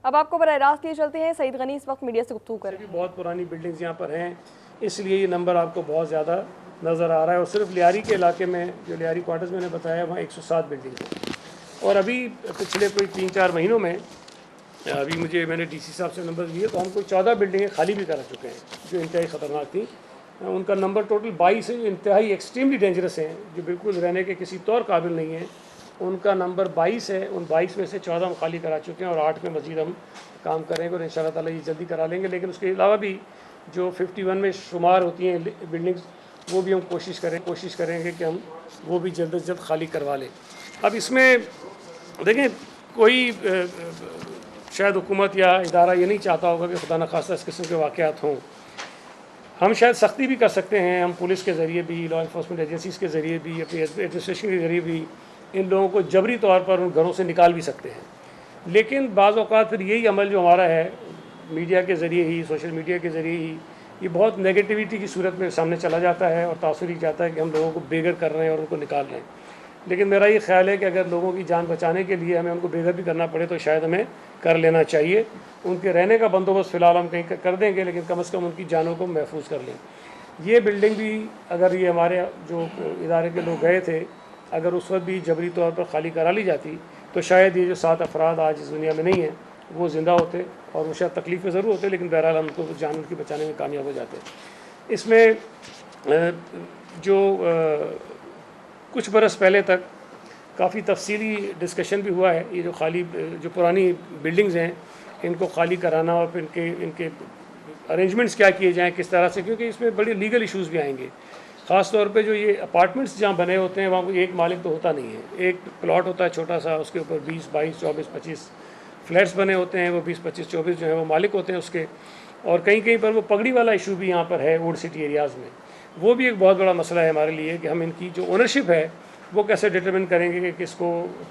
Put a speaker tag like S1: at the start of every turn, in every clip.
S1: اب آپ کو براہ راست لیے چلتے ہیں، سعید غنی اس وقت میڈیا سے گفتگو کر رہے ہیں۔
S2: بہت پرانی بلڈنگز یہاں پر ہیں، اس لیے یہ نمبر آپ کو بہت زیادہ نظر آ رہا ہے، اور صرف لیاری کے علاقے میں جو لیاری کوارٹرز میں نے بتایا وہاں 107 بلڈنگ ہیں، اور ابھی پچھلے کوئی 3-4 مہینوں میں ابھی میں نے ڈی سی صاحب سے نمبر لیے تو ہم کو 14 بلڈنگیں خالی بھی کرا چکے ہیں جو انتہائی خطرناک تھیں۔ ان کا نمبر ٹوٹل 22 ہے جو انتہائی ایکسٹریملی ڈینجرس ہیں، جو بالکل رہنے کے کسی طور قابل نہیں ہیں، ان کا نمبر 22 ہے۔ ان 22 میں سے 14 ہم خالی کرا چکے ہیں اور 8 میں مزید ہم کام کریں گے اور ان شاء اللہ تعالیٰ یہ جلدی کرا لیں گے۔ لیکن اس کے علاوہ بھی جو 51 میں شمار ہوتی ہیں بلڈنگز، وہ بھی ہم کوشش کریں گے کہ ہم وہ بھی جلد از جلد خالی کروا لیں۔ اب اس میں دیکھیں، کوئی شاید حکومت یا ادارہ یہ نہیں چاہتا ہوگا کہ خدا نخواستہ اس قسم کے واقعات ہوں۔ ہم شاید سختی بھی کر سکتے ہیں، ہم پولیس کے ذریعے بھی، لا انفورسمنٹ ایجنسیز کے ذریعے بھی، اپنی ایڈمنسٹریشن کے ذریعے بھی ان لوگوں کو جبری طور پر ان گھروں سے نکال بھی سکتے ہیں۔ لیکن بعض اوقات پھر یہی عمل جو ہمارا ہے میڈیا کے ذریعے ہی، سوشل میڈیا کے ذریعے ہی، یہ بہت نیگیٹیوٹی کی صورت میں سامنے چلا جاتا ہے اور تاثر ہی جاتا ہے کہ ہم لوگوں کو بے گھر کر رہے ہیں اور ان کو نکال رہے ہیں۔ لیکن میرا یہ خیال ہے کہ اگر لوگوں کی جان بچانے کے لیے ہمیں ان کو بے گھر بھی کرنا پڑے تو شاید ہمیں کر لینا چاہیے۔ ان کے رہنے کا بندوبست فی الحال ہم کہیں کر دیں گے، لیکن کم از کم ان کی جانوں کو محفوظ کر لیں۔ یہ بلڈنگ بھی اگر یہ ہمارے جو ادارے کے لوگ گئے تھے، اگر اس وقت بھی جبری طور پر خالی کرا لی جاتی تو شاید یہ جو 7 افراد آج اس دنیا میں نہیں ہیں وہ زندہ ہوتے، اور وہ شاید تکلیف میں ضرور ہوتے، لیکن بہرحال ہم کو جان ان کی بچانے میں کامیاب ہو جاتے۔ اس میں جو کچھ برس پہلے تک کافی تفصیلی ڈسکشن بھی ہوا ہے، یہ جو پرانی بلڈنگز ہیں ان کو خالی کرانا اور پھر ان کے ارینجمنٹس کیا کیے جائیں کس طرح سے، کیونکہ اس میں بڑے لیگل ایشوز بھی آئیں گے۔ خاص طور پہ جو یہ اپارٹمنٹس جہاں بنے ہوتے ہیں وہاں کوئی ایک مالک تو ہوتا نہیں ہے، ایک پلاٹ ہوتا ہے چھوٹا سا، اس کے اوپر 20، 22، 24، 25 فلیٹس بنے ہوتے ہیں، وہ 20، 25، 24 جو ہیں وہ مالک ہوتے ہیں اس کے، اور کہیں پر وہ پگڑی والا ایشو بھی یہاں پر ہے اولڈ سٹی ایریاز میں۔ وہ بھی ایک بہت بڑا مسئلہ ہے ہمارے لیے کہ ہم ان کی جو اونرشپ ہے وہ کیسے ڈٹرمن کریں گے کہ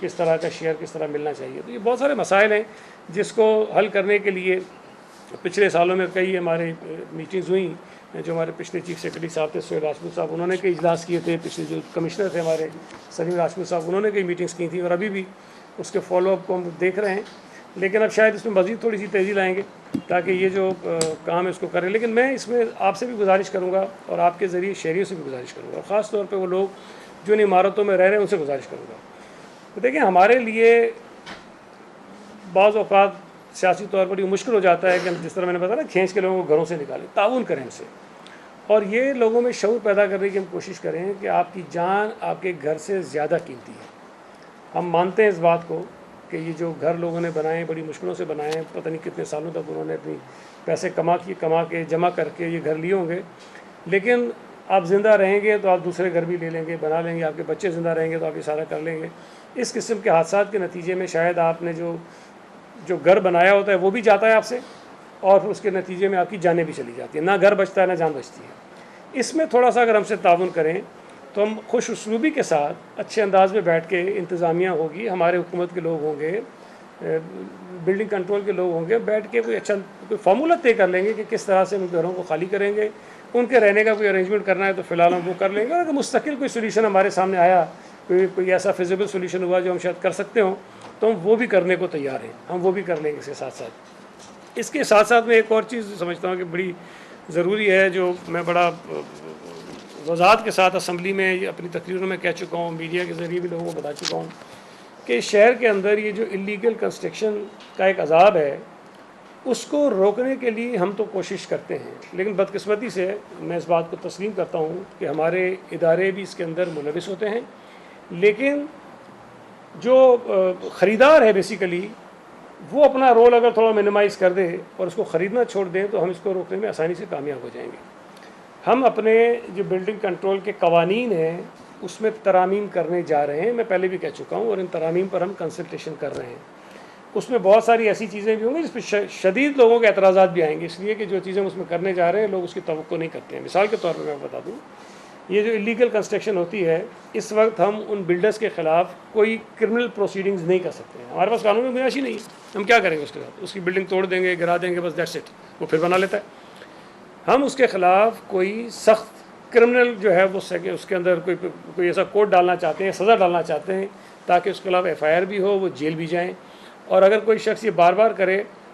S2: کس طرح کا شیئر کس طرح ملنا چاہیے۔ تو یہ بہت سارے مسائل ہیں جس کو حل کرنے کے لیے پچھلے سالوں میں کئی ہمارے میٹنگز ہوئیں۔ جو ہمارے پچھلے چیف سیکرٹری صاحب تھے سہیل راجپوت صاحب، انہوں نے کئی اجلاس کیے تھے، پچھلے جو کمشنر تھے ہمارے سلیم راجپوت صاحب، انہوں نے کئی میٹنگز کی تھیں، اور ابھی بھی اس کے فالو اپ کو ہم دیکھ رہے ہیں۔ لیکن اب شاید اس میں مزید تھوڑی سی تیزی لائیں گے تاکہ یہ جو کام ہے اس کو کریں۔ لیکن میں اس میں آپ سے بھی گزارش کروں گا اور آپ کے ذریعے شہریوں سے بھی گزارش کروں گا، اور خاص طور پہ وہ لوگ جو ان عمارتوں میں رہ رہے ہیں ان سے گزارش کروں گا۔ تو دیکھیں، ہمارے لیے بعض اوقات سیاسی طور پر یہ مشکل ہو جاتا ہے کہ ہم جس طرح میں نے بتایا نا کھینچ کے لوگوں کو گھروں سے نکالیں، تعاون کریں ہم سے، اور یہ لوگوں میں شعور پیدا کرنے کی ہم کوشش کریں کہ آپ کی جان آپ کے گھر سے زیادہ قیمتی ہے۔ ہم مانتے ہیں اس بات کو کہ یہ جو گھر لوگوں نے بنائے ہیں بڑی مشکلوں سے بنائے ہیں، پتہ نہیں کتنے سالوں تک انہوں نے اپنی پیسے کما کے جمع کر کے یہ گھر لیے ہوں گے، لیکن آپ زندہ رہیں گے تو آپ دوسرے گھر بھی لے لیں گے، بنا لیں گے، آپ کے بچے زندہ رہیں گے تو آپ یہ سارا کر لیں گے۔ اس قسم کے حادثات کے نتیجے میں شاید آپ نے جو گھر بنایا ہوتا ہے وہ بھی جاتا ہے آپ سے، اور پھر اس کے نتیجے میں آپ کی جانیں بھی چلی جاتی ہیں، نہ گھر بچتا ہے نہ جان بچتی ہے۔ اس میں تھوڑا سا اگر ہم سے تعاون کریں تو ہم خوش اسلوبی کے ساتھ اچھے انداز میں بیٹھ کے، انتظامیہ ہوگی، ہمارے حکومت کے لوگ ہوں گے، بلڈنگ کنٹرول کے لوگ ہوں گے، بیٹھ کے کوئی فارمولہ طے کر لیں گے کہ کس طرح سے ان گھروں کو خالی کریں گے۔ ان کے رہنے کا کوئی ارینجمنٹ کرنا ہے تو فی الحال ہم وہ کر لیں گے، اور اگر مستقل کوئی سولوشن ہمارے سامنے آیا، کوئی ایسا فیزیبل سولوشن ہوا جو ہم شاید کر سکتے ہوں تو ہم وہ بھی کرنے کو تیار ہیں، ہم وہ بھی کر لیں گے۔ اس کے ساتھ ساتھ میں ایک اور چیز سمجھتا ہوں کہ بڑی ضروری ہے، جو میں بڑا وضاحت کے ساتھ اسمبلی میں اپنی تقریروں میں کہہ چکا ہوں، میڈیا کے ذریعے بھی لوگوں کو بتا چکا ہوں کہ شہر کے اندر یہ جو انلیگل کنسٹرکشن کا ایک عذاب ہے اس کو روکنے کے لیے ہم تو کوشش کرتے ہیں، لیکن بدقسمتی سے میں اس بات کو تسلیم کرتا ہوں کہ ہمارے ادارے بھی اس کے اندر ملوث ہوتے ہیں، لیکن جو خریدار ہے بیسیکلی وہ اپنا رول اگر تھوڑا منیمائز کر دے اور اس کو خریدنا چھوڑ دیں تو ہم اس کو روکنے میں آسانی سے کامیاب ہو جائیں گے۔ ہم اپنے جو بلڈنگ کنٹرول کے قوانین ہیں اس میں ترامیم کرنے جا رہے ہیں، میں پہلے بھی کہہ چکا ہوں، اور ان ترامیم پر ہم کنسلٹیشن کر رہے ہیں۔ اس میں بہت ساری ایسی چیزیں بھی ہوں گی جس پہ شدید لوگوں کے اعتراضات بھی آئیں گے، اس لیے کہ جو چیزیں اس میں کرنے جا رہے ہیں لوگ اس کی توقع نہیں کرتے ہیں۔ مثال کے طور پر میں بتا دوں، یہ جو انلیگل کنسٹرکشن ہوتی ہے اس وقت ہم ان بلڈرز کے خلاف کوئی کرمنل پروسیڈنگز نہیں کر سکتے ہیں، ہمارے پاس قانون میں گنجائش ہی نہیں ہے۔ ہم کیا کریں گے اس کے ساتھ؟ اس کی بلڈنگ توڑ دیں گے، گرا دیں گے، بس دیٹس اٹ، وہ پھر بنا لیتا ہے۔ ہم اس کے خلاف کوئی سخت کرمنل جو ہے وہ اس کے اندر کوئی ایسا کوڈ ڈالنا چاہتے ہیں، سزا ڈالنا چاہتے ہیں تاکہ اس کے خلاف ایف آئی آر بھی ہو، وہ جیل بھی جائیں، اور اگر کوئی شخص یہ بار بار کرے